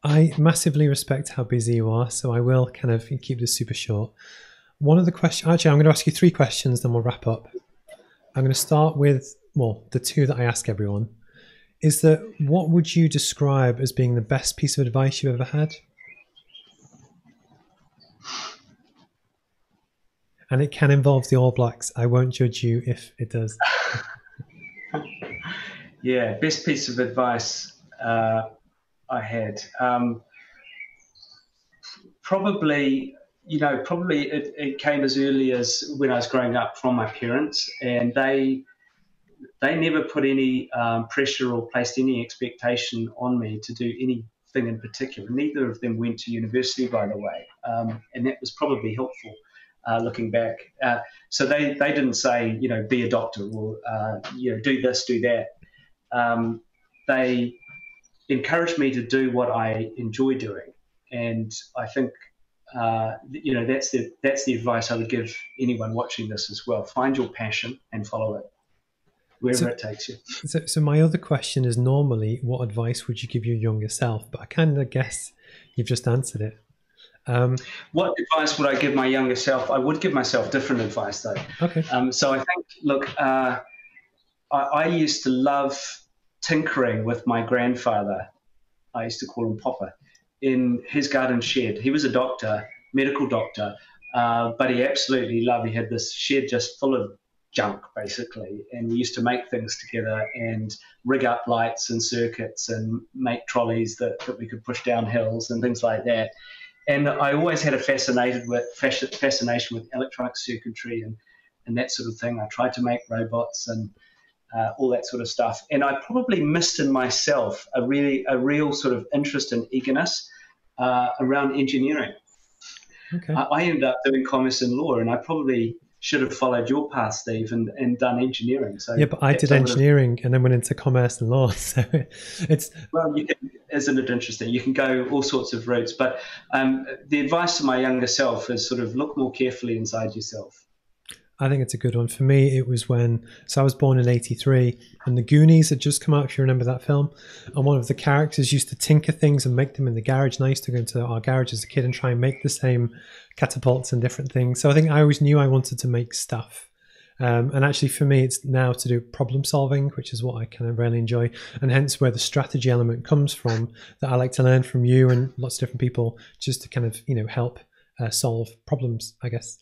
I massively respect how busy you are, so I will kind of keep this super short. One of the questions, actually, I'm going to ask you 3 questions, then we'll wrap up. I'm going to start with, well, the 2 that I ask everyone. Is that, what would you describe as being the best piece of advice you've ever had? And it can involve the All Blacks. I won't judge you if it does. Yeah, best piece of advice I had. Probably it came as early as when I was growing up from my parents, and they never put any pressure or placed any expectation on me to do anything in particular. Neither of them went to university, by the way, and that was probably helpful looking back. So they didn't say, be a doctor or, do this, do that. They encouraged me to do what I enjoy doing. And I think, that's the advice I would give anyone watching this as well. Find your passion and follow it, wherever it takes you. So my other question is, normally, what advice would you give your younger self? But I kind of guess you've just answered it. What advice would I give my younger self? I would give myself different advice, though. Okay. So I think, look, I used to love tinkering with my grandfather. I used to call him Papa, in his garden shed. He was a doctor, medical doctor, but he absolutely loved. He had this shed just full of junk, basically, and we used to make things together and rig up lights and circuits and make trolleys that we could push down hills and things like that. And I always had a fascination with electronic circuitry and that sort of thing. I tried to make robots and all that sort of stuff. And I probably missed in myself a real sort of interest and eagerness around engineering. Okay. I ended up doing commerce and law, and I probably should have followed your path, Steve, and done engineering. So yeah, but I did engineering and then went into commerce and law. So it's isn't it interesting? You can go all sorts of routes, but the advice to my younger self is sort of look more carefully inside yourself. I think it's a good one. For me, it was so I was born in '83 and the Goonies had just come out, if you remember that film. And one of the characters used to tinker things and make them in the garage. And I used to go into our garage as a kid and try and make the same catapults and different things. So I think I always knew I wanted to make stuff. And actually for me, it's now to do problem solving, which is what I kind of really enjoy. And hence where the strategy element comes from, that I like to learn from you and lots of different people just to kind of, help solve problems, I guess.